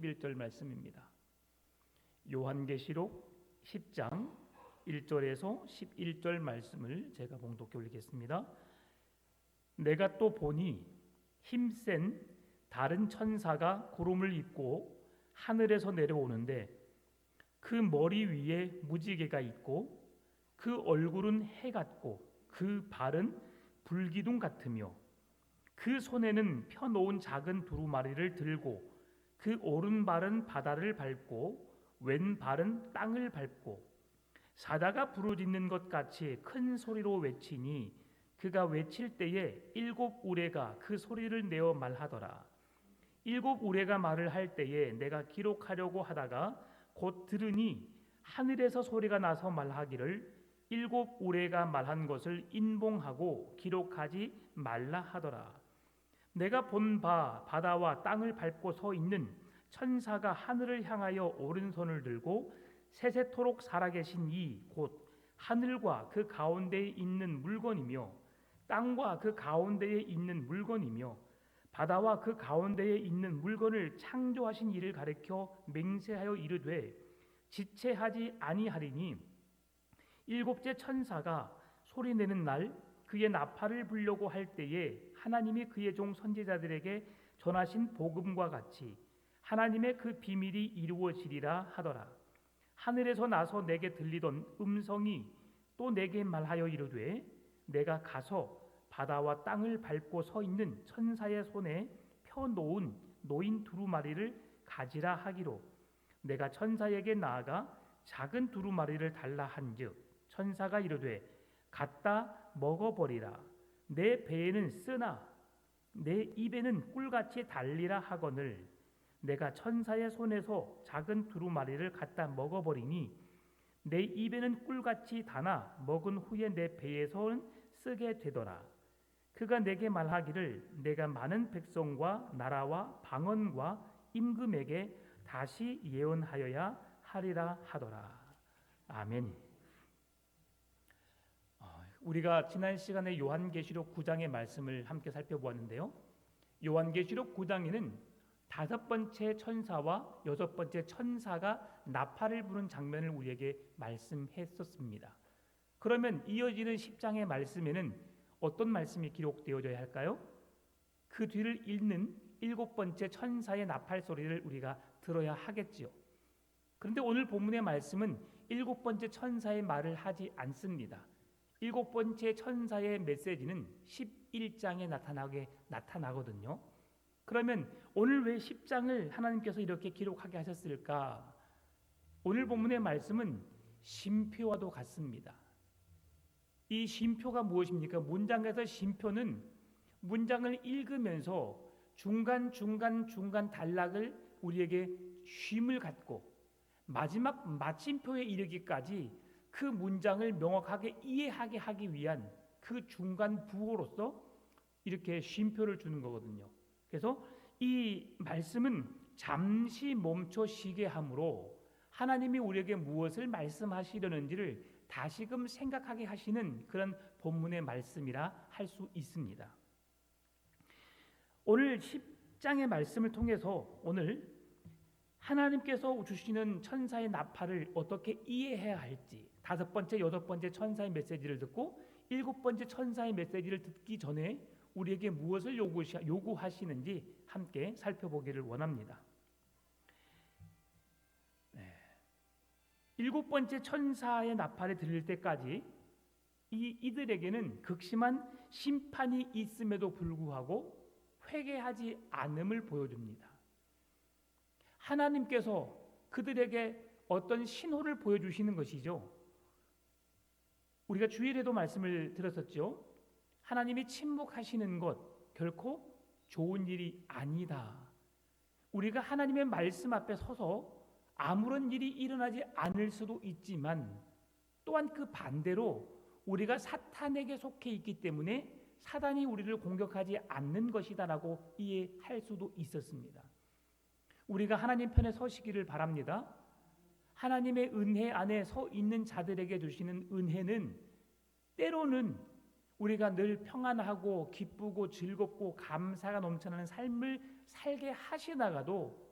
11절 말씀입니다. 요한계시록 10장 1절에서 11절 말씀을 제가 봉독해 올리겠습니다. 내가 또 보니 힘센 다른 천사가 구름을 입고 하늘에서 내려오는데 그 머리 위에 무지개가 있고 그 얼굴은 해 같고 그 발은 불기둥 같으며 그 손에는 펴놓은 작은 두루마리를 들고 그 오른발은 바다를 밟고 왼발은 땅을 밟고 사자가 부르짖는 것 같이 큰 소리로 외치니 그가 외칠 때에 7 우레가 그 소리를 내어 말하더라. 7 우레가 말을 할 때에 내가 기록하려고 하다가 곧 들으니 하늘에서 소리가 나서 말하기를 7 우레가 말한 것을 인봉하고 기록하지 말라 하더라. 내가 본 바 바다와 땅을 밟고 서 있는 천사가 하늘을 향하여 오른손을 들고 세세토록 살아계신 이 곧 하늘과 그 가운데에 있는 물건이며 땅과 그 가운데에 있는 물건이며 바다와 그 가운데에 있는 물건을 창조하신 이를 가리켜 맹세하여 이르되 지체하지 아니하리니 7째 천사가 소리내는 날 그의 나팔을 불려고 할 때에 하나님이 그의 종 선지자들에게 전하신 복음과 같이 하나님의 그 비밀이 이루어지리라 하더라. 하늘에서 나서 내게 들리던 음성이 또 내게 말하여 이르되 내가 가서 바다와 땅을 밟고 서 있는 천사의 손에 펴놓은 노인 두루마리를 가지라 하기로 내가 천사에게 나아가 작은 두루마리를 달라 한즉 천사가 이르되 갖다 먹어버리라. 내 배에는 쓰나 내 입에는 꿀같이 달리라 하거늘 내가 천사의 손에서 작은 두루마리를 갖다 먹어버리니 내 입에는 꿀같이 다나 먹은 후에 내 배에서는 쓰게 되더라. 그가 내게 말하기를 내가 많은 백성과 나라와 방언과 임금에게 다시 예언하여야 하리라 하더라. 아멘. 우리가 지난 시간에 요한계시록 9장의 말씀을 함께 살펴보았는데요. 요한계시록 9장에는 5번째 천사와 6번째 천사가 나팔을 부는 장면을 우리에게 말씀했었습니다. 그러면 이어지는 10장의 말씀에는 어떤 말씀이 기록되어져야 할까요? 그 뒤를 잇는 7번째 천사의 나팔 소리를 우리가 들어야 하겠지요. 그런데 오늘 본문의 말씀은 7번째 천사의 말을 하지 않습니다. 7번째 천사의 메시지는 11장에 나타나거든요. 그러면 오늘 왜 10장을 하나님께서 이렇게 기록하게 하셨을까? 오늘 본문의 말씀은 쉼표와도 같습니다. 이 쉼표가 무엇입니까? 문장에서 쉼표는 문장을 읽으면서 중간 단락을 우리에게 쉼을 갖고 마지막 마침표에 이르기까지 그 문장을 명확하게 이해하게 하기 위한 그 중간 부호로서 이렇게 쉼표를 주는 거거든요. 그래서 이 말씀은 잠시 멈춰 쉬게 함으로 하나님이 우리에게 무엇을 말씀하시려는지를 다시금 생각하게 하시는 그런 본문의 말씀이라 할 수 있습니다. 오늘 10장의 말씀을 통해서 오늘 하나님께서 주시는 천사의 나팔을 어떻게 이해해야 할지 5번째, 6번째 천사의 메시지를 듣고 7번째 천사의 메시지를 듣기 전에 우리에게 무엇을 요구하시는지 함께 살펴보기를 원합니다. 7번째 천사의 나팔이 들릴 때까지 이들에게는 극심한 심판이 있음에도 불구하고 회개하지 않음을 보여줍니다. 하나님께서 그들에게 어떤 신호를 보여주시는 것이죠. 우리가 주일에도 말씀을 들었었죠. 하나님이 침묵하시는 것 결코 좋은 일이 아니다. 우리가 하나님의 말씀 앞에 서서 아무런 일이 일어나지 않을 수도 있지만 또한 그 반대로 우리가 사탄에게 속해 있기 때문에 사단이 우리를 공격하지 않는 것이다라고 이해할 수도 있었습니다. 우리가 하나님 편에 서시기를 바랍니다. 하나님의 은혜 안에 서 있는 자들에게 주시는 은혜는 때로는 우리가 늘 평안하고 기쁘고 즐겁고 감사가 넘쳐나는 삶을 살게 하시다가도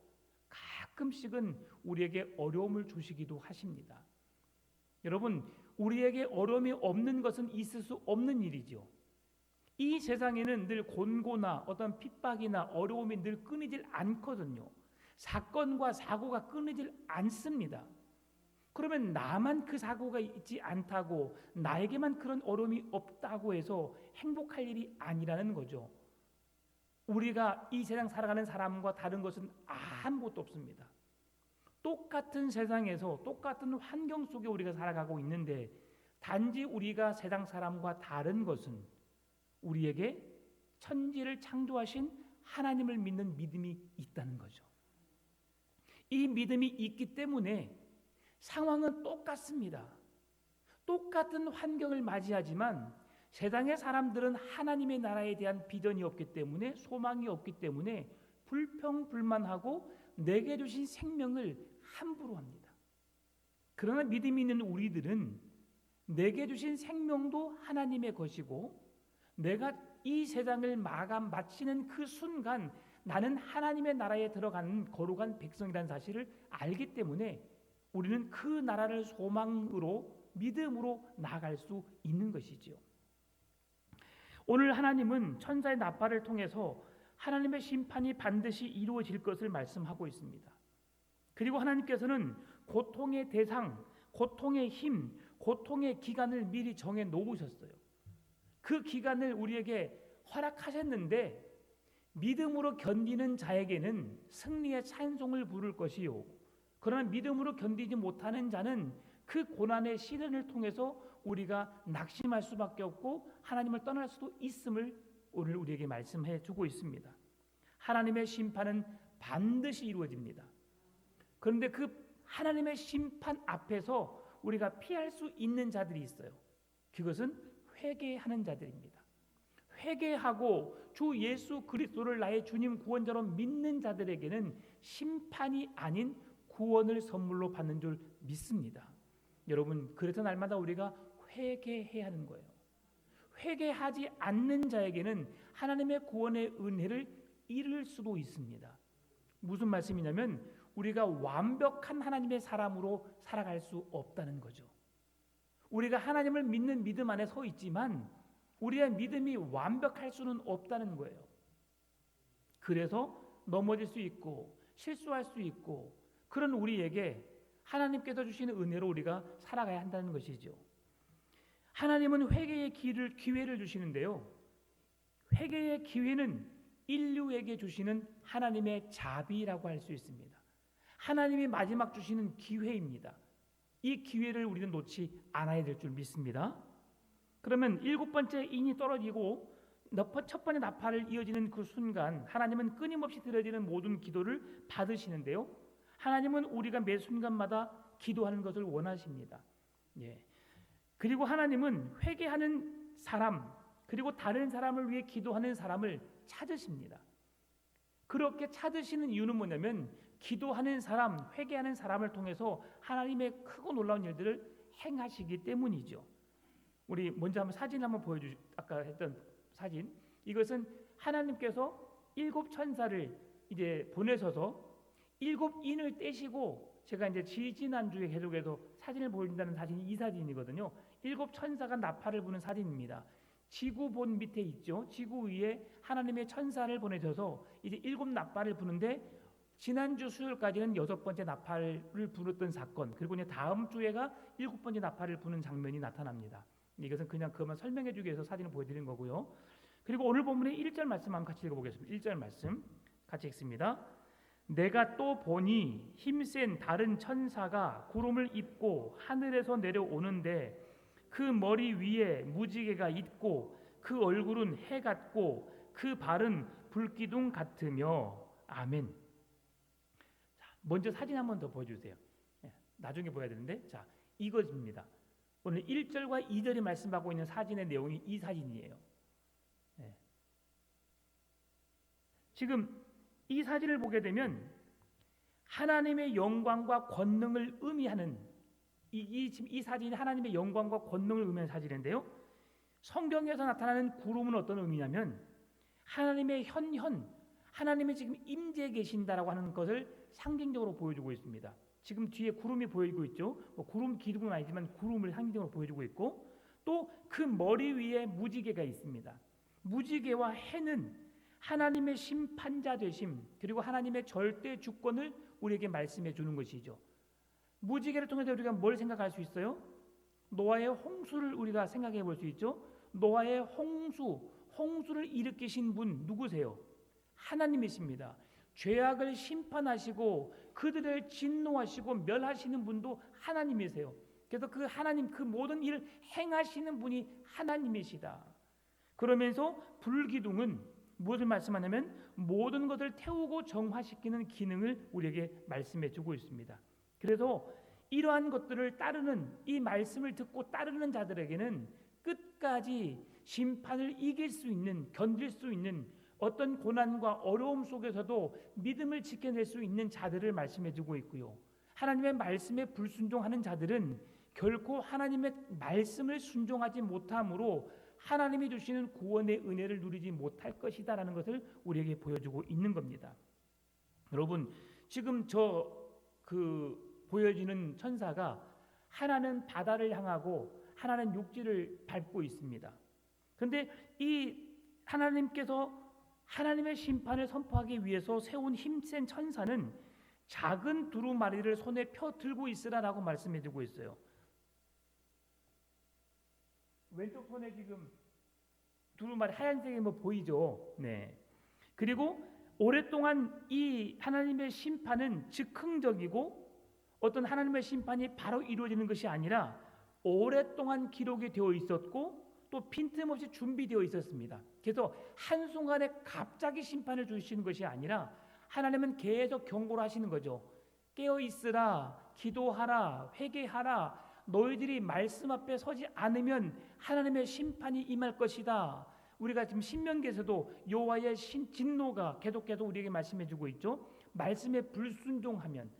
가끔씩은 우리에게 어려움을 주시기도 하십니다. 여러분, 우리에게 어려움이 없는 것은 있을 수 없는 일이죠. 이 세상에는 늘 곤고나 어떤 핍박이나 어려움이 늘 끊이질 않거든요. 사건과 사고가 끊이질 않습니다. 그러면 나만 그 사고가 있지 않다고, 나에게만 그런 어려움이 없다고 해서 행복할 일이 아니라는 거죠. 우리가 이 세상 살아가는 사람과 다른 것은 아무것도 없습니다. 똑같은 세상에서 똑같은 환경 속에 우리가 살아가고 있는데, 단지 우리가 세상 사람과 다른 것은 우리에게 천지를 창조하신 하나님을 믿는 믿음이 있다는 거죠. 이 믿음이 있기 때문에 상황은 똑같습니다. 똑같은 환경을 맞이하지만 세상의 사람들은 하나님의 나라에 대한 비전이 없기 때문에, 소망이 없기 때문에 불평불만하고 내게 주신 생명을 함부로 합니다. 그러나 믿음이 있는 우리들은 내게 주신 생명도 하나님의 것이고, 내가 이 세상을 마치는 그 순간 나는 하나님의 나라에 들어가는 거룩한 백성이라는 사실을 알기 때문에 우리는 그 나라를 소망으로, 믿음으로 나아갈 수 있는 것이지요. 오늘 하나님은 천사의 나팔을 통해서 하나님의 심판이 반드시 이루어질 것을 말씀하고 있습니다. 그리고 하나님께서는 고통의 대상, 고통의 힘, 고통의 기간을 미리 정해 놓으셨어요. 그 기간을 우리에게 허락하셨는데, 믿음으로 견디는 자에게는 승리의 찬송을 부를 것이요, 그러나 믿음으로 견디지 못하는 자는 그 고난의 시련을 통해서 우리가 낙심할 수밖에 없고 하나님을 떠날 수도 있음을 오늘 우리에게 말씀해 주고 있습니다. 하나님의 심판은 반드시 이루어집니다. 그런데 그 하나님의 심판 앞에서 우리가 피할 수 있는 자들이 있어요. 그것은 회개하는 자들입니다. 회개하고 주 예수 그리스도를 나의 주님 구원자로 믿는 자들에게는 심판이 아닌 구원을 선물로 받는 줄 믿습니다. 여러분, 그래서 날마다 우리가 회개해야 하는 거예요. 회개하지 않는 자에게는 하나님의 구원의 은혜를 잃을 수도 있습니다. 무슨 말씀이냐면 우리가 완벽한 하나님의 사람으로 살아갈 수 없다는 거죠. 우리가 하나님을 믿는 믿음 안에 서 있지만 우리의 믿음이 완벽할 수는 없다는 거예요. 그래서 넘어질 수 있고 실수할 수 있고, 그런 우리에게 하나님께서 주시는 은혜로 우리가 살아가야 한다는 것이죠. 하나님은 회개의 기회를 주시는데요, 회개의 기회는 인류에게 주시는 하나님의 자비라고 할 수 있습니다. 하나님이 마지막 주시는 기회입니다. 이 기회를 우리는 놓지 않아야 될 줄 믿습니다. 그러면 7번째 인이 떨어지고 첫 번째 나팔을 이어지는 그 순간 하나님은 끊임없이 드려지는 모든 기도를 받으시는데요, 하나님은 우리가 매 순간마다 기도하는 것을 원하십니다. 그리고 하나님은 회개하는 사람, 그리고 다른 사람을 위해 기도하는 사람을 찾으십니다. 그렇게 찾으시는 이유는 뭐냐면 기도하는 사람, 회개하는 사람을 통해서 하나님의 크고 놀라운 일들을 행하시기 때문이죠. 우리 먼저 한번 사진 한번 아까 했던 사진. 이것은 하나님께서 7 천사를 이제 보내셔서 7 인을 떼시고, 제가 이제 지난주에 계속해서 사진을 보여준다는 사진이 이 사진이거든요. 7 천사가 나팔을 부는 사진입니다. 지구 본 밑에 있죠. 지구 위에 하나님의 천사를 보내셔서 이제 7 나팔을 부는데, 지난주 수요일까지는 6번째 나팔을 불었던 사건, 그리고 이제 다음 주에가 7번째 나팔을 부는 장면이 나타납니다. 이것은 그냥 그것만 설명해 주기 위해서 사진을 보여드린 거고요. 그리고 오늘 본문의 1절 말씀 한번 같이 읽어보겠습니다. 1절 말씀 같이 읽습니다. 내가 또 보니 힘센 다른 천사가 구름을 입고 하늘에서 내려오는데 그 머리 위에 무지개가 있고 그 얼굴은 해 같고 그 발은 불기둥 같으며. 아멘. 자, 먼저 사진 한번 더 보여주세요. 나중에 보여야 되는데, 자, 이것입니다. 오늘 1절과 2절이 말씀하고 있는 사진의 내용이 이 사진이에요. 지금 이 사진을 보게 되면 하나님의 영광과 권능을 의미하는 이 사진이 하나님의 영광과 권능을 의미하는 사진인데요, 성경에서 나타나는 구름은 어떤 의미냐면 하나님의 하나님의 지금 임재해 계신다라고 하는 것을 상징적으로 보여주고 있습니다. 지금 뒤에 구름이 보이고 있죠. 구름 기둥은 아니지만 구름을 상징적으로 보여주고 있고, 또 그 머리 위에 무지개가 있습니다. 무지개와 해는 하나님의 심판자 되심, 그리고 하나님의 절대 주권을 우리에게 말씀해 주는 것이죠. 무지개를 통해서 우리가 뭘 생각할 수 있어요? 노아의 홍수를 우리가 생각해 볼 수 있죠. 노아의 홍수를 일으키신 분 누구세요? 하나님이십니다. 죄악을 심판하시고 그들을 진노하시고 멸하시는 분도 하나님이세요. 그래서 그 하나님, 그 모든 일을 행하시는 분이 하나님이시다. 그러면서 불기둥은 무엇을 말씀하냐면 모든 것을 태우고 정화시키는 기능을 우리에게 말씀해 주고 있습니다. 그래서 이러한 것들을 따르는, 이 말씀을 듣고 따르는 자들에게는 끝까지 심판을 이길 수 있는, 견딜 수 있는, 어떤 고난과 어려움 속에서도 믿음을 지켜낼 수 있는 자들을 말씀해 주고 있고요. 하나님의 말씀에 불순종하는 자들은 결코 하나님의 말씀을 순종하지 못함으로 하나님이 주시는 구원의 은혜를 누리지 못할 것이다 라는 것을 우리에게 보여주고 있는 겁니다. 여러분, 지금 보여지는 천사가 하나는 바다를 향하고 하나는 육지를 밟고 있습니다. 그런데 이 하나님께서 하나님의 심판을 선포하기 위해서 세운 힘센 천사는 작은 두루마리를 손에 펴 들고 있으라라고 말씀해 주고 있어요. 왼쪽 손에 지금 두루마리 하얀색이 보이죠? 네. 그리고 오랫동안 이 하나님의 심판은 즉흥적이고 어떤 하나님의 심판이 바로 이루어지는 것이 아니라 오랫동안 기록이 되어 있었고 또 빈틈없이 준비되어 있었습니다. 그래서 한순간에 갑자기 심판을 주시는 것이 아니라 하나님은 계속 경고를 하시는 거죠. 깨어있으라, 기도하라, 회개하라. 너희들이 말씀 앞에 서지 않으면 하나님의 심판이 임할 것이다. 우리가 지금 신명기에서도 여호와의 진노가 계속해서 우리에게 말씀해주고 있죠. 말씀에 불순종하면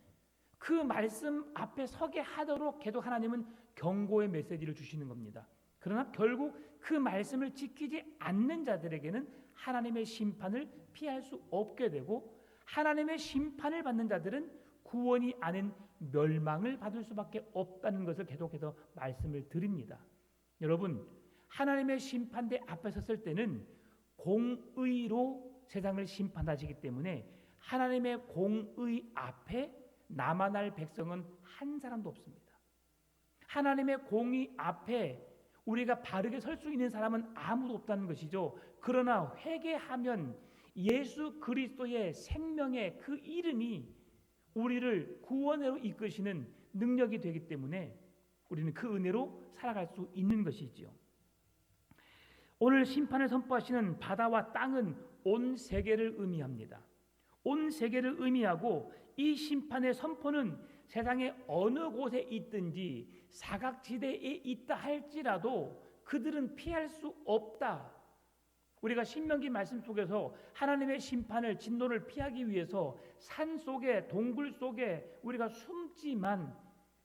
그 말씀 앞에 서게 하도록 계속 하나님은 경고의 메시지를 주시는 겁니다. 그러나 결국 그 말씀을 지키지 않는 자들에게는 하나님의 심판을 피할 수 없게 되고, 하나님의 심판을 받는 자들은 구원이 아닌 멸망을 받을 수밖에 없다는 것을 계속해서 말씀을 드립니다. 여러분, 하나님의 심판대 앞에 섰을 때는 공의로 세상을 심판하시기 때문에 하나님의 공의 앞에 남아날 백성은 한 사람도 없습니다. 하나님의 공의 앞에 우리가 바르게 설 수 있는 사람은 아무도 없다는 것이죠. 그러나 회개하면 예수 그리스도의 생명의 그 이름이 우리를 구원으로 이끄시는 능력이 되기 때문에 우리는 그 은혜로 살아갈 수 있는 것이지요. 오늘 심판을 선포하시는 바다와 땅은 온 세계를 의미합니다. 온 세계를 의미하고 이 심판의 선포는 세상의 어느 곳에 있든지 사각지대에 있다 할지라도 그들은 피할 수 없다. 우리가 신명기 말씀 속에서 하나님의 심판을, 진노를 피하기 위해서 산 속에, 동굴 속에 우리가 숨지만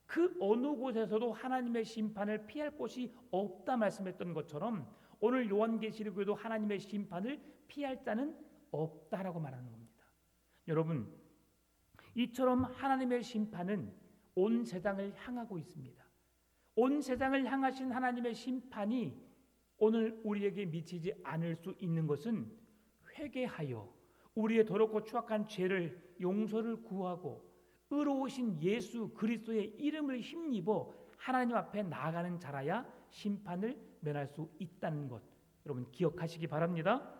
그 어느 곳에서도 하나님의 심판을 피할 곳이 없다 말씀했던 것처럼 오늘 요한계시록에도 하나님의 심판을 피할 자는 없다라고 말하는 겁니다. 여러분, 이처럼 하나님의 심판은 온 세상을 향하고 있습니다. 온 세상을 향하신 하나님의 심판이 오늘 우리에게 미치지 않을 수 있는 것은 회개하여 우리의 더럽고 추악한 죄를 용서를 구하고 의로우신 예수 그리스도의 이름을 힘입어 하나님 앞에 나아가는 자라야 심판을 면할 수 있다는 것, 여러분 기억하시기 바랍니다.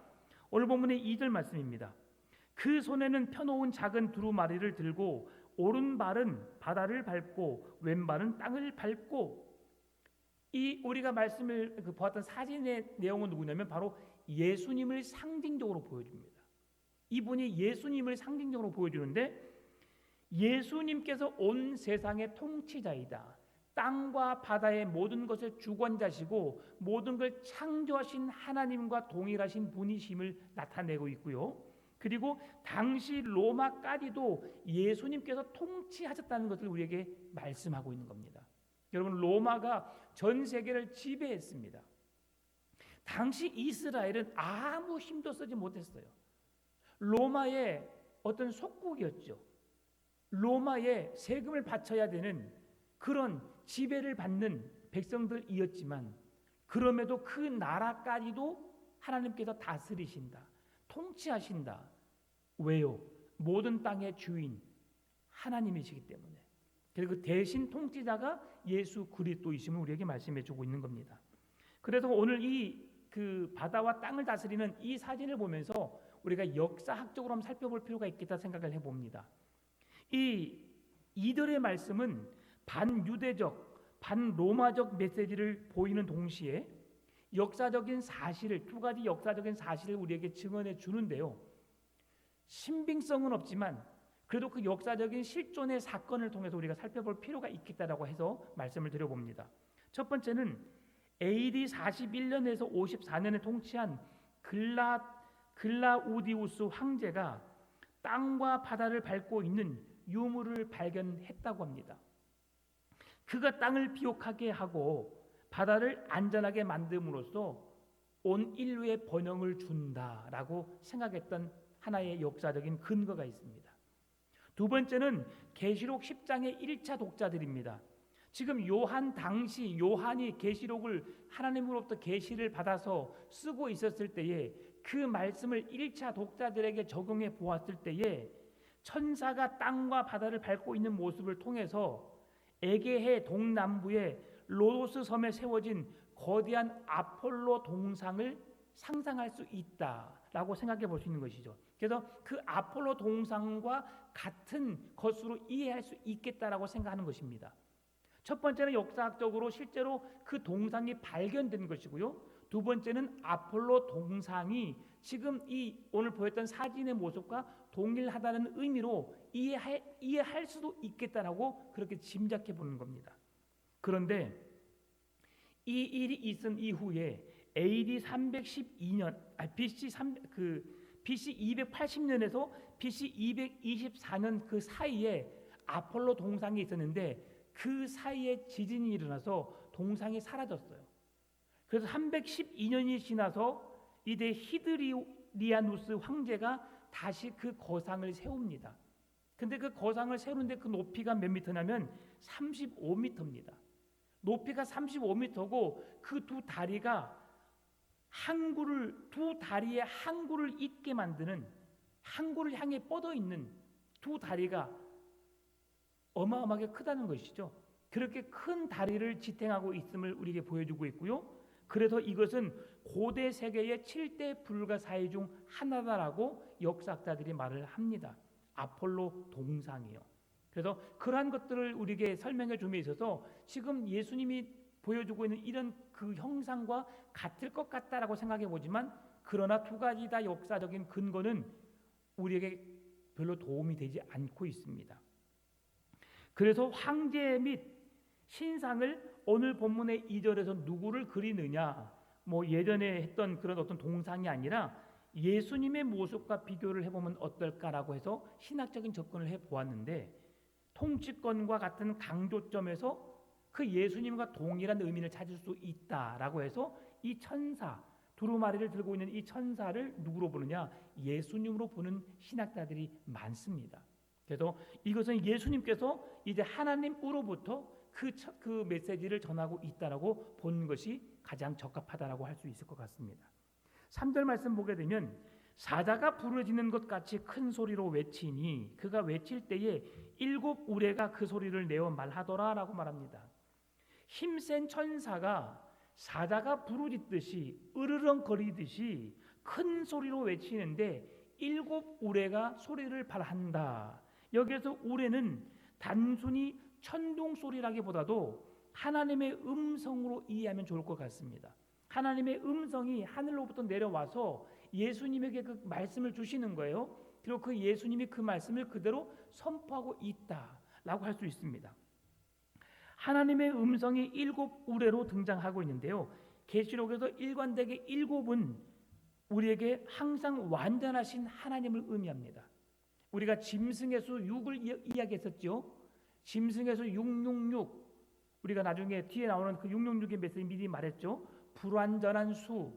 오늘 본문의 2절 말씀입니다. 그 손에는 펴놓은 작은 두루마리를 들고 오른발은 바다를 밟고 왼발은 땅을 밟고, 이 우리가 말씀을 보았던 사진의 내용은 누구냐면 바로 예수님을 상징적으로 보여줍니다. 이분이 예수님을 상징적으로 보여주는데, 예수님께서 온 세상의 통치자이다. 땅과 바다의 모든 것의 주권자시고 모든 걸 창조하신 하나님과 동일하신 분이심을 나타내고 있고요. 그리고 당시 로마까지도 예수님께서 통치하셨다는 것을 우리에게 말씀하고 있는 겁니다. 여러분, 로마가 전 세계를 지배했습니다. 당시 이스라엘은 아무 힘도 쓰지 못했어요. 로마의 어떤 속국이었죠. 로마에 세금을 바쳐야 되는 그런 지배를 받는 백성들이었지만 그럼에도 그 나라까지도 하나님께서 다스리신다, 통치하신다. 왜요? 모든 땅의 주인 하나님이시기 때문에. 그래서 그 대신 통치자가 예수 그리스도이심을 우리에게 말씀해주고 있는 겁니다. 그래서 오늘 그 바다와 땅을 다스리는 이 사진을 보면서 우리가 역사학적으로 한번 살펴볼 필요가 있겠다 생각을 해봅니다. 이들의 말씀은 반유대적, 반로마적 메시지를 보이는 동시에 역사적인 사실을, 두 가지 역사적인 사실을 우리에게 증언해 주는데요. 신빙성은 없지만 그래도 그 역사적인 실존의 사건을 통해서 우리가 살펴볼 필요가 있겠다라고 해서 말씀을 드려봅니다. 첫 번째는 AD 41년에서 54년에 통치한 글라우디우스 황제가 땅과 바다를 밟고 있는 유물을 발견했다고 합니다. 그가 땅을 비옥하게 하고 바다를 안전하게 만듦으로써 온 인류에 번영을 준다라고 생각했던 하나의 역사적인 근거가 있습니다. 두 번째는 계시록 10장의 1차 독자들입니다. 지금 요한 당시 요한이 계시록을 하나님으로부터 계시를 받아서 쓰고 있었을 때에 그 말씀을 1차 독자들에게 적용해 보았을 때에 천사가 땅과 바다를 밟고 있는 모습을 통해서 에게해 동남부에 로도스 섬에 세워진 거대한 아폴로 동상을 상상할 수 있다라고 생각해 볼 수 있는 것이죠. 그래서 그 아폴로 동상과 같은 것으로 이해할 수 있겠다라고 생각하는 것입니다. 첫 번째는 역사학적으로 실제로 그 동상이 발견된 것이고요. 두 번째는 아폴로 동상이 지금 이 오늘 보였던 사진의 모습과 동일하다는 의미로 이해할 수도 있겠다라고 그렇게 짐작해 보는 겁니다. 그런데 이 일이 있은 이후에 AD 312년, BC 280년에서 BC 224년 그 사이에 아폴로 동상이 있었는데 그 사이에 지진이 일어나서 동상이 사라졌어요. 그래서 312년이 지나서 이제 히드리아누스 황제가 다시 그 거상을 세웁니다. 근데 그 거상을 세우는데 그 높이가 몇 미터냐면 35미터입니다. 높이가 35미터고 그 두 다리가 두 다리에 항구를 잇게 만드는, 항구를 향해 뻗어 있는 두 다리가 어마어마하게 크다는 것이죠. 그렇게 큰 다리를 지탱하고 있음을 우리에게 보여주고 있고요. 그래서 이것은 고대 세계의 7대 불가사의 중 하나다라고 역사학자들이 말을 합니다. 아폴로 동상이요. 그래서 그러한 것들을 우리에게 설명해 줌에 있어서 지금 예수님이 보여주고 있는 이런 그 형상과 같을 것 같다라고 생각해 보지만 그러나 두 가지 다 역사적인 근거는 우리에게 별로 도움이 되지 않고 있습니다. 그래서 황제 및 신상을 오늘 본문의 2절에서 누구를 그리느냐, 예전에 했던 그런 어떤 동상이 아니라 예수님의 모습과 비교를 해보면 어떨까라고 해서 신학적인 접근을 해보았는데 통치권과 같은 강조점에서 그 예수님과 동일한 의미를 찾을 수 있다라고 해서 이 천사, 두루마리를 들고 있는 이 천사를 누구로 보느냐? 예수님으로 보는 신학자들이 많습니다. 그래서 이것은 예수님께서 이제 하나님으로부터 그 메시지를 전하고 있다라고 보는 것이 가장 적합하다라고 할 수 있을 것 같습니다. 3절 말씀 보게 되면 사자가 부르짖는 것 같이 큰 소리로 외치니 그가 외칠 때에 7 우레가 그 소리를 내어 말하더라라고 말합니다. 힘센 천사가 사자가 부르짖듯이 으르렁거리듯이 큰 소리로 외치는데 7 우레가 소리를 발한다. 여기에서 우레는 단순히 천둥 소리라기보다도 하나님의 음성으로 이해하면 좋을 것 같습니다. 하나님의 음성이 하늘로부터 내려와서 예수님에게 그 말씀을 주시는 거예요. 그리고 그 예수님이 그 말씀을 그대로 선포하고 있다라고 할 수 있습니다. 하나님의 음성이 7 우레로 등장하고 있는데요. 계시록에서 일관되게 7은 우리에게 항상 완전하신 하나님을 의미합니다. 우리가 짐승의 수 6을 이야기했었죠. 짐승의 수 666, 우리가 나중에 뒤에 나오는 그 666의 메시지 미리 말했죠. 불완전한 수,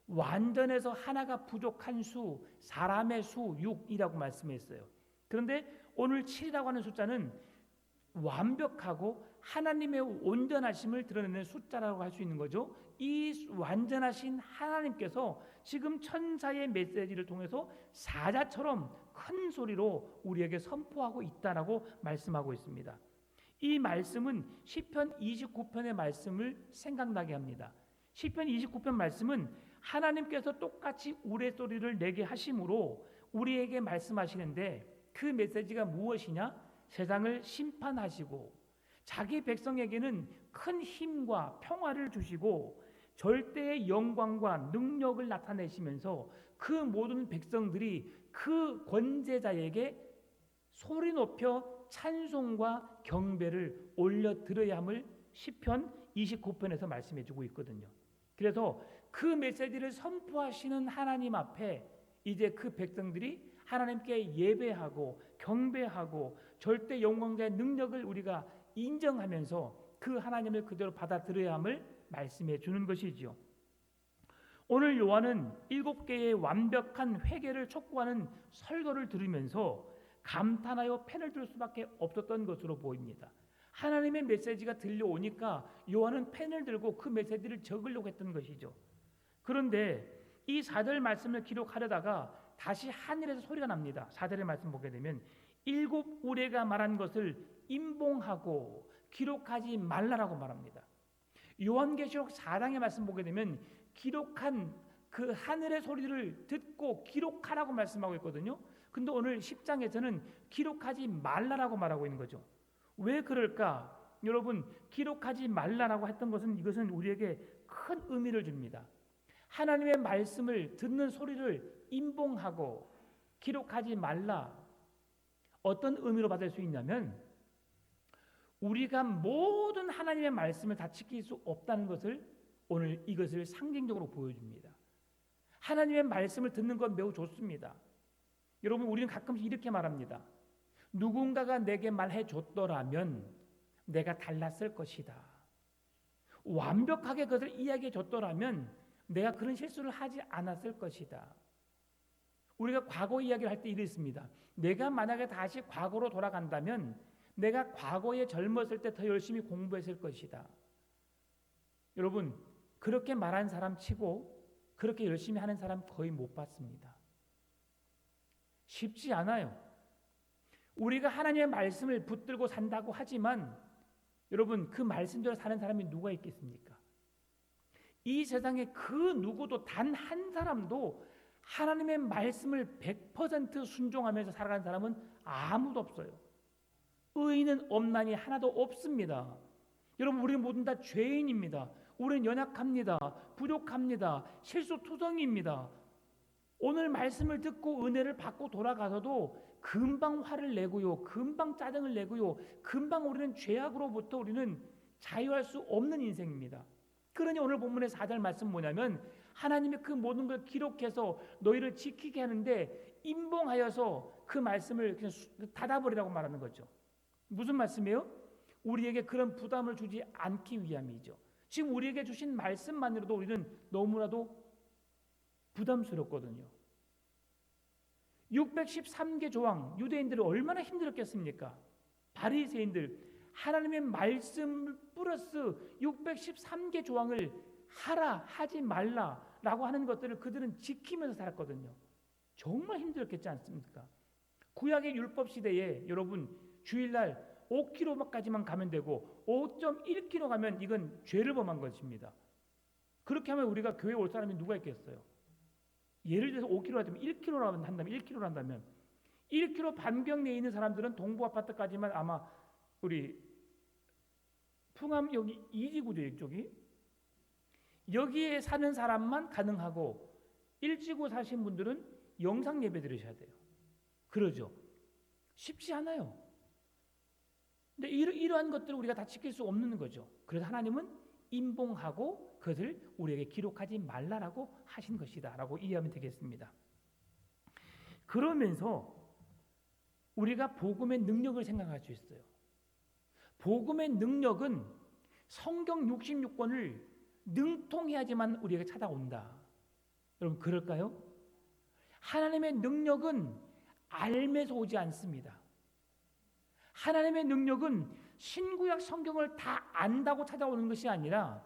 완전해서 하나가 부족한 수, 사람의 수 6이라고 말씀했어요. 그런데 오늘 7이라고 하는 숫자는 완벽하고 하나님의 온전하심을 드러내는 숫자라고 할 수 있는 거죠. 이 완전하신 하나님께서 지금 천사의 메시지를 통해서 사자처럼 큰 소리로 우리에게 선포하고 있다라고 말씀하고 있습니다. 이 말씀은 시편 29편의 말씀을 생각나게 합니다. 시편 29편 말씀은 하나님께서 똑같이 우레소리를 내게 하심으로 우리에게 말씀하시는데 그 메시지가 무엇이냐? 세상을 심판하시고 자기 백성에게는 큰 힘과 평화를 주시고 절대의 영광과 능력을 나타내시면서 그 모든 백성들이 그 권세자에게 소리 높여 찬송과 경배를 올려 드려야 함을 시편 29편에서 말씀해 주고 있거든요. 그래서 그 메시지를 선포하시는 하나님 앞에 이제 그 백성들이 하나님께 예배하고 경배하고 절대 영광자의 능력을 우리가 인정하면서 그 하나님을 그대로 받아들여야 함을 말씀해 주는 것이지요. 오늘 요한은 7개의 완벽한 회개를 촉구하는 설교를 들으면서 감탄하여 펜을 들 수밖에 없었던 것으로 보입니다. 하나님의 메시지가 들려오니까 요한은 펜을 들고 그 메시지를 적으려고 했던 것이죠. 그런데 이 4절 말씀을 기록하려다가 다시 하늘에서 소리가 납니다. 4절의 말씀 보게 되면 7 우레가 말한 것을 임봉하고 기록하지 말라라고 말합니다. 요한계시록 4장의 말씀 보게 되면 기록한 그 하늘의 소리를 듣고 기록하라고 말씀하고 있거든요. 근데 오늘 10장에서는 기록하지 말라라고 말하고 있는 거죠. 왜 그럴까? 여러분, 기록하지 말라라고 했던 것은 이것은 우리에게 큰 의미를 줍니다. 하나님의 말씀을 듣는 소리를 임봉하고 기록하지 말라. 어떤 의미로 받을 수 있냐면 우리가 모든 하나님의 말씀을 다 지킬 수 없다는 것을 오늘 이것을 상징적으로 보여줍니다. 하나님의 말씀을 듣는 건 매우 좋습니다. 여러분, 우리는 가끔씩 이렇게 말합니다. 누군가가 내게 말해 줬더라면 내가 달랐을 것이다. 완벽하게 그것을 이야기해 줬더라면 내가 그런 실수를 하지 않았을 것이다. 우리가 과거 이야기를 할 때 이랬습니다. 내가 만약에 다시 과거로 돌아간다면 내가 과거에 젊었을 때 더 열심히 공부했을 것이다. 여러분, 그렇게 말한 사람 치고 그렇게 열심히 하는 사람 거의 못 봤습니다. 쉽지 않아요. 우리가 하나님의 말씀을 붙들고 산다고 하지만 여러분, 그 말씀대로 사는 사람이 누가 있겠습니까? 이 세상에 그 누구도 단 한 사람도 하나님의 말씀을 100% 순종하면서 살아가는 사람은 아무도 없어요. 의인은 없나니 하나도 없습니다. 여러분, 우리 모든 다 죄인입니다. 우리는 연약합니다. 부족합니다. 실수투성이입니다. 오늘 말씀을 듣고 은혜를 받고 돌아가서도 금방 화를 내고요, 금방 짜증을 내고요, 금방 우리는 죄악으로부터 우리는 자유할 수 없는 인생입니다. 그러니 오늘 본문의 4절 말씀 뭐냐면 하나님이 그 모든 걸 기록해서 너희를 지키게 하는데 임봉하여서 그 말씀을 그냥 닫아버리라고 말하는 거죠. 무슨 말씀이에요? 우리에게 그런 부담을 주지 않기 위함이죠. 지금 우리에게 주신 말씀만으로도 우리는 너무나도 부담스럽거든요. 613개 조항, 유대인들은 얼마나 힘들었겠습니까? 바리새인들, 하나님의 말씀 플러스 613개 조항을 하라, 하지 말라라고 하는 것들을 그들은 지키면서 살았거든요. 정말 힘들었겠지 않습니까? 구약의 율법 시대에 여러분 주일날 5km까지만 가면 되고 5.1km 가면 이건 죄를 범한 것입니다. 그렇게 하면 우리가 교회 올 사람이 누가 있겠어요? 예를 들어서 5km 하면 1km라고 한다면 1km를 한다면 1km 반경 내에 있는 사람들은 동부 아파트까지만 아마 우리 풍암 여기 이지구죠, 이쪽이. 여기에 사는 사람만 가능하고 일지구 사신 분들은 영상 예배 드리셔야 돼요. 그러죠. 쉽지 않아요. 근데 이러한 것들을 우리가 다 지킬 수 없는 거죠. 그래서 하나님은 임봉하고 그것을 우리에게 기록하지 말라라고 하신 것이다 라고 이해하면 되겠습니다. 그러면서 우리가 복음의 능력을 생각할 수 있어요. 복음의 능력은 성경 66권을 능통해야지만 우리에게 찾아온다. 여러분, 그럴까요? 하나님의 능력은 알면서 오지 않습니다. 하나님의 능력은 신구약 성경을 다 안다고 찾아오는 것이 아니라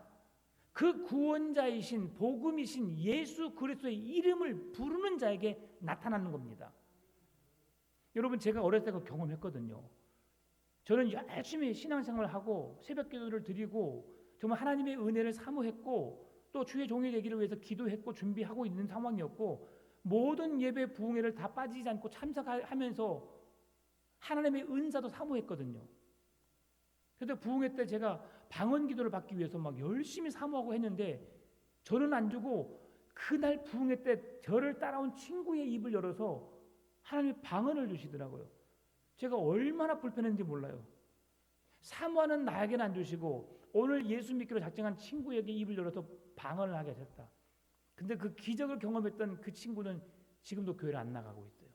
그 구원자이신 복음이신 예수 그리스도의 이름을 부르는 자에게 나타나는 겁니다. 여러분, 제가 어렸을 때 그 경험했거든요. 저는 열심히 신앙생활을 하고 새벽기도를 드리고 정말 하나님의 은혜를 사모했고 또 주의 종이 되기를 위해서 기도했고 준비하고 있는 상황이었고 모든 예배 부흥회를 다 빠지지 않고 참석하면서 하나님의 은사도 사모했거든요. 그래서 부흥회 때 제가 방언 기도를 받기 위해서 막 열심히 사모하고 했는데 저는 안 주고 그날 부흥회 때 저를 따라온 친구의 입을 열어서 하나님이 방언을 주시더라고요. 제가 얼마나 불편했는지 몰라요. 사모하는 나에게는 안 주시고 오늘 예수 믿기로 작정한 친구에게 입을 열어서 방언을 하게 됐다. 근데 그 기적을 경험했던 그 친구는 지금도 교회를 안 나가고 있어요.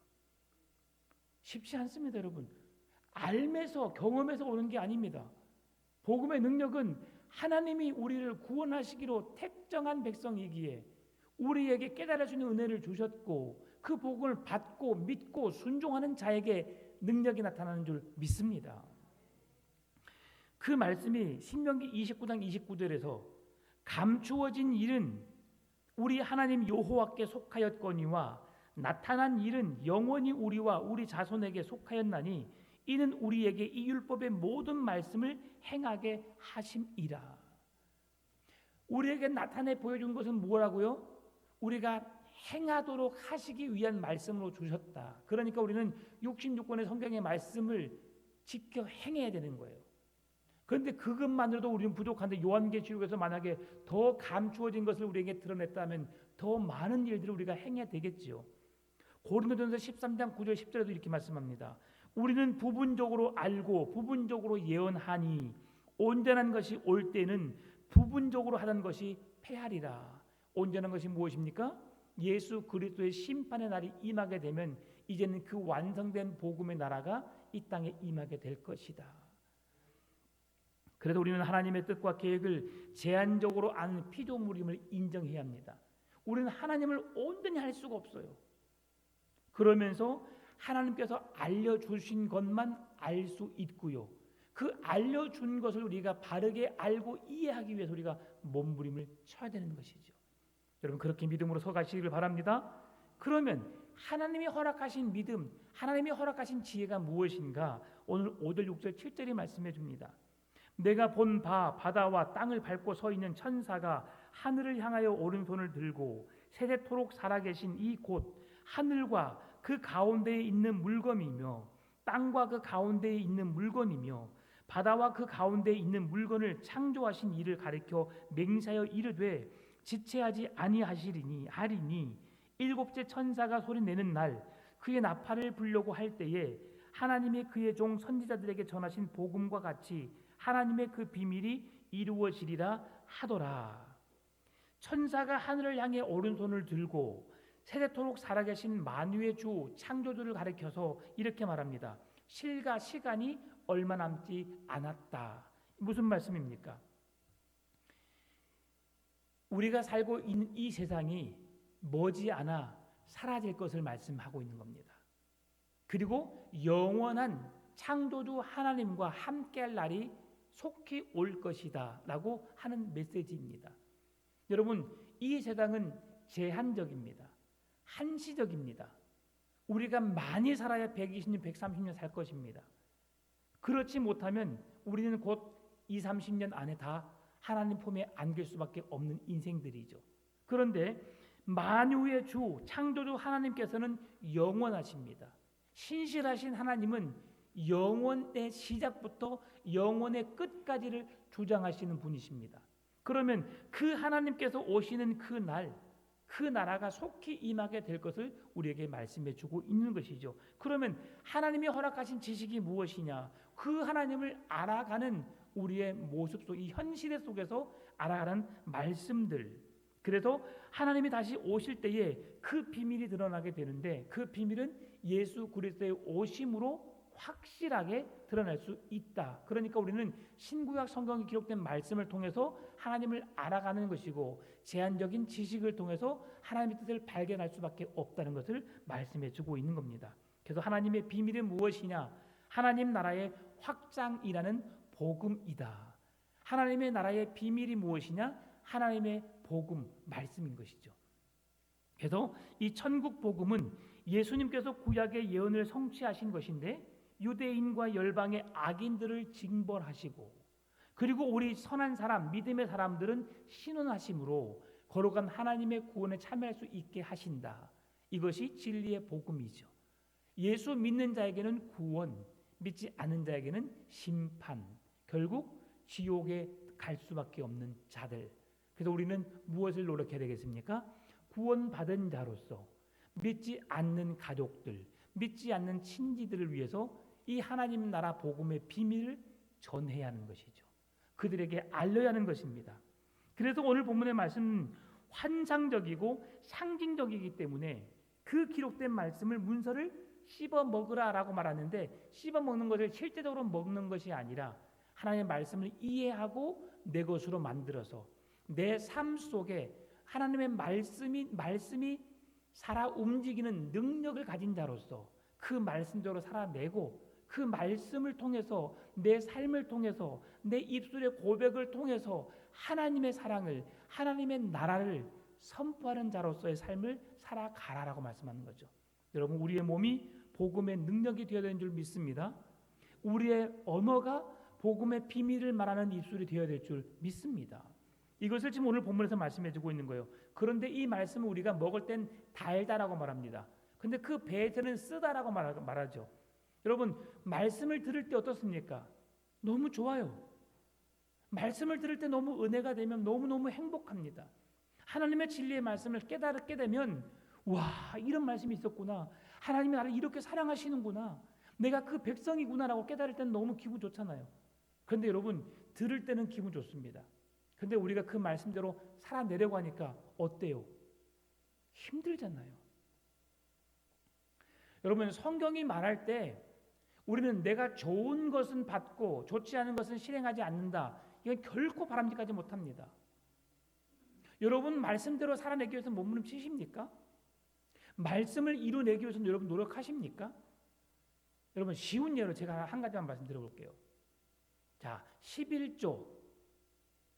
쉽지 않습니다, 여러분. 알면서 경험해서 오는 게 아닙니다. 복음의 능력은 하나님이 우리를 구원하시기로 택정한 백성이기에 우리에게 깨달을 수 있는 은혜를 주셨고 그 복음을 받고 믿고 순종하는 자에게 능력이 나타나는 줄 믿습니다. 그 말씀이 신명기 29장 29절에서 감추어진 일은 우리 하나님 여호와께 속하였거니와 나타난 일은 영원히 우리와 우리 자손에게 속하였나니 이는 우리에게 이 율법의 모든 말씀을 행하게 하심이라. 우리에게 나타내 보여준 것은 뭐라고요? 우리가 행하도록 하시기 위한 말씀으로 주셨다. 그러니까 우리는 66권의 성경의 말씀을 지켜 행해야 되는 거예요. 그런데 그것만으로도 우리는 부족한데 요한계시록에서 만약에 더 감추어진 것을 우리에게 드러냈다면 더 많은 일들을 우리가 행해야 되겠지요. 고린도전서 13장 9절 10절에도 이렇게 말씀합니다. 우리는 부분적으로 알고 부분적으로 예언하니 온전한 것이 올 때는 부분적으로 하던 것이 패하리라. 온전한 것이 무엇입니까? 예수 그리스도의 심판의 날이 임하게 되면 이제는 그 완성된 복음의 나라가 이 땅에 임하게 될 것이다. 그래서 우리는 하나님의 뜻과 계획을 제한적으로 아는 피조물임을 인정해야 합니다. 우리는 하나님을 온전히 할 수가 없어요. 그러면서 하나님께서 알려주신 것만 알 수 있고요. 그 알려준 것을 우리가 바르게 알고 이해하기 위해서 우리가 몸부림을 쳐야 되는 것이죠. 여러분, 그렇게 믿음으로 서가시기를 바랍니다. 그러면 하나님이 허락하신 믿음, 하나님이 허락하신 지혜가 무엇인가? 오늘 5절, 6절, 7절이 말씀해 줍니다. 내가 본 바 바다와 땅을 밟고 서 있는 천사가 하늘을 향하여 오른손을 들고 세세토록 살아계신 이 곳 하늘과 그 가운데에 있는 물건이며 땅과 그 가운데에 있는 물건이며 바다와 그 가운데에 있는 물건을 창조하신 이를 가리켜 맹세하여 이르되 지체하지 아니하시리니 하리니 일곱째 천사가 소리내는 날 그의 나팔을 불려고 할 때에 하나님이 그의 종 선지자들에게 전하신 복음과 같이 하나님의 그 비밀이 이루어지리라 하더라. 천사가 하늘을 향해 오른손을 들고 세세토록 살아계신 만유의 주 창조주를 가리켜서 이렇게 말합니다. 실과 시간이 얼마 남지 않았다. 무슨 말씀입니까? 우리가 살고 있는 이 세상이 머지않아 사라질 것을 말씀하고 있는 겁니다. 그리고 영원한 창조주 하나님과 함께할 날이 속히 올 것이다 라고 하는 메시지입니다. 여러분, 이 세상은 제한적입니다. 한시적입니다. 우리가 많이 살아야 120년, 130년 살 것입니다. 그렇지 못하면 우리는 곧 20, 30년 안에 다 하나님 품에 안길 수밖에 없는 인생들이죠. 그런데 만유의 주, 창조주 하나님께서는 영원하십니다. 신실하신 하나님은 영원의 시작부터 영원의 끝까지를 주장하시는 분이십니다. 그러면 그 하나님께서 오시는 그 날, 그 나라가 속히 임하게 될 것을 우리에게 말씀해 주고 있는 것이죠. 그러면 하나님이 허락하신 지식이 무엇이냐? 그 하나님을 알아가는 우리의 모습 속, 이 현실 속에서 알아가는 말씀들. 그래서 하나님이 다시 오실 때에 그 비밀이 드러나게 되는데 그 비밀은 예수 그리스도의 오심으로 확실하게 드러날 수 있다. 그러니까 우리는 신구약 성경에 기록된 말씀을 통해서 하나님을 알아가는 것이고 제한적인 지식을 통해서 하나님의 뜻을 발견할 수밖에 없다는 것을 말씀해 주고 있는 겁니다. 그래서 하나님의 비밀은 무엇이냐? 하나님 나라의 확장이라는 복음이다. 하나님의 나라의 비밀이 무엇이냐? 하나님의 복음, 말씀인 것이죠. 그래서 이 천국 복음은 예수님께서 구약의 예언을 성취하신 것인데 유대인과 열방의 악인들을 징벌하시고 그리고 우리 선한 사람, 믿음의 사람들은 신원하심으로 걸어간 하나님의 구원에 참여할 수 있게 하신다. 이것이 진리의 복음이죠. 예수 믿는 자에게는 구원, 믿지 않는 자에게는 심판, 결국 지옥에 갈 수밖에 없는 자들. 그래서 우리는 무엇을 노력해야 되겠습니까? 구원받은 자로서 믿지 않는 가족들, 믿지 않는 친지들을 위해서 이 하나님 나라 복음의 비밀을 전해야 하는 것이죠. 그들에게 알려야 하는 것입니다. 그래서 오늘 본문의 말씀은 환상적이고 상징적이기 때문에 그 기록된 말씀을 문서를 씹어 먹으라라고 말하는데 씹어 먹는 것을 실제적으로 먹는 것이 아니라 하나님의 말씀을 이해하고 내 것으로 만들어서 내 삶 속에 하나님의 말씀이 살아 움직이는 능력을 가진 자로서 그 말씀대로 살아내고 그 말씀을 통해서 내 삶을 통해서 내 입술의 고백을 통해서 하나님의 사랑을 하나님의 나라를 선포하는 자로서의 삶을 살아가라라고 말씀하는 거죠. 여러분 우리의 몸이 복음의 능력이 되어야 되는 줄 믿습니다. 우리의 언어가 복음의 비밀을 말하는 입술이 되어야 될 줄 믿습니다. 이것을 지금 오늘 본문에서 말씀해 주고 있는 거예요. 그런데 이 말씀을 우리가 먹을 땐 달다라고 말합니다. 근데 그 배에서는 쓰다라고 말하죠. 여러분 말씀을 들을 때 어떻습니까? 너무 좋아요. 말씀을 들을 때 너무 은혜가 되면 너무너무 행복합니다. 하나님의 진리의 말씀을 깨닫게 되면 와 이런 말씀이 있었구나. 하나님이 나를 이렇게 사랑하시는구나. 내가 그 백성이구나라고 깨달을 때는 너무 기분 좋잖아요. 그런데 여러분 들을 때는 기분 좋습니다. 근데 우리가 그 말씀대로 살아내려고 하니까 어때요? 힘들잖아요. 여러분 성경이 말할 때 우리는 내가 좋은 것은 받고 좋지 않은 것은 실행하지 않는다. 이건 결코 바람직하지 못합니다. 여러분 말씀대로 살아내기 위해서 몸부림치십니까? 말씀을 이루내기 위해서 여러분 노력하십니까? 여러분 쉬운 예로 제가 한 가지만 말씀드려볼게요. 자 11조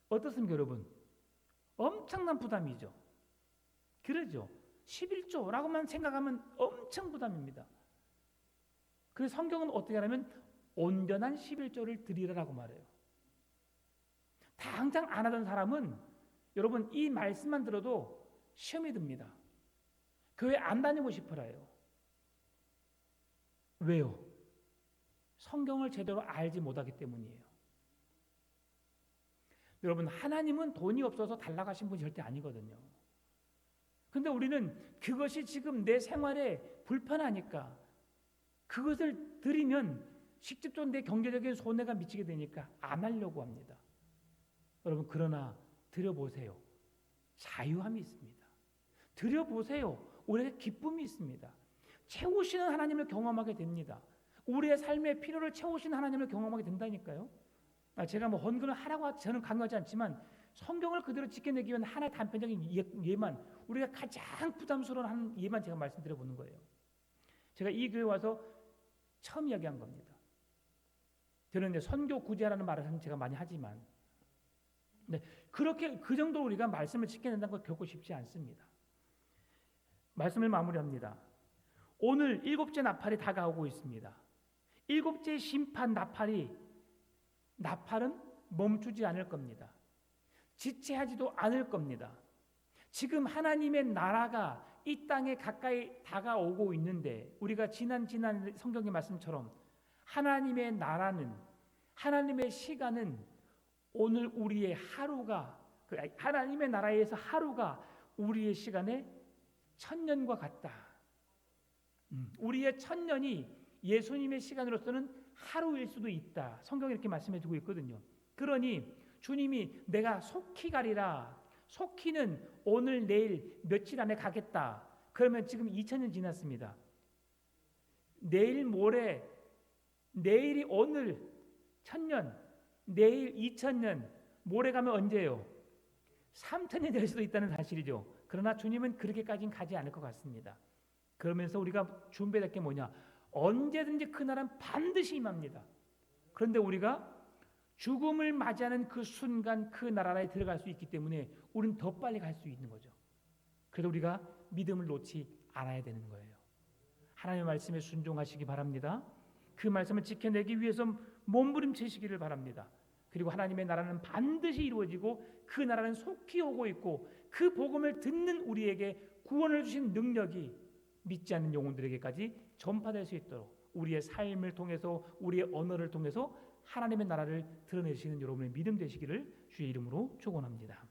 어떻습니까 여러분? 엄청난 부담이죠. 그러죠. 11조라고만 생각하면 엄청 부담입니다. 그래서 성경은 어떻게 하냐면 온전한 11조를 드리라라고 말해요. 당장 안 하던 사람은 여러분 이 말씀만 들어도 시험이 듭니다. 교회 안 다니고 싶어라 해요. 왜요? 성경을 제대로 알지 못하기 때문이에요. 여러분 하나님은 돈이 없어서 달라고 하신 분이 절대 아니거든요. 근데 우리는 그것이 지금 내 생활에 불편하니까 그것을 드리면 직접적으로 내 경제적인 손해가 미치게 되니까 안 하려고 합니다. 여러분 그러나 드려보세요. 자유함이 있습니다. 드려보세요. 우리에게 기쁨이 있습니다. 채우시는 하나님을 경험하게 됩니다. 우리의 삶의 필요를 채우시는 하나님을 경험하게 된다니까요. 제가 뭐 헌금을 하라고 저는 강요하지 않지만 성경을 그대로 지켜내기 위한 하나의 단편적인 예만 우리가 가장 부담스러운 한 예만 제가 말씀드려보는 거예요. 제가 이 교회 와서 처음 이야기한 겁니다. 저는 이제 선교 구제라는 말을 제가 많이 하지만 그렇게 그 정도로 우리가 말씀을 지켜낸다는 건 결코 쉽지 않습니다. 말씀을 마무리합니다. 오늘 7째 나팔이 다가오고 있습니다. 7째 심판 나팔은 멈추지 않을 겁니다. 지체하지도 않을 겁니다. 지금 하나님의 나라가 이 땅에 가까이 다가오고 있는데 우리가 지난 성경의 말씀처럼 하나님의 나라는 하나님의 시간은 오늘 우리의 하루가 하나님의 나라에서 하루가 우리의 시간에 1000년과 같다. 우리의 1000년이 예수님의 시간으로서는 하루일 수도 있다. 성경이 이렇게 말씀해주고 있거든요. 그러니 주님이 내가 속히 가리라. 속히는 오늘 내일 며칠 안에 가겠다. 그러면 지금 2000년 지났습니다. 내일 모레 내일이 오늘 1000년 내일 2000년 모레 가면 언제예요? 3000년이 될 수도 있다는 사실이죠. 그러나 주님은 그렇게까지는 가지 않을 것 같습니다. 그러면서 우리가 준비할 게 뭐냐? 언제든지 그날은 반드시 임합니다. 그런데 우리가 죽음을 맞이하는 그 순간 그 나라에 들어갈 수 있기 때문에 우리는 더 빨리 갈 수 있는 거죠. 그래서 우리가 믿음을 놓지 않아야 되는 거예요. 하나님의 말씀에 순종하시기 바랍니다. 그 말씀을 지켜내기 위해서 몸부림치시기를 바랍니다. 그리고 하나님의 나라는 반드시 이루어지고 그 나라는 속히 오고 있고 그 복음을 듣는 우리에게 구원을 주신 능력이 믿지 않는 영혼들에게까지 전파될 수 있도록 우리의 삶을 통해서 우리의 언어를 통해서 하나님의 나라를 드러내시는 여러분의 믿음 되시기를 주의 이름으로 축원합니다.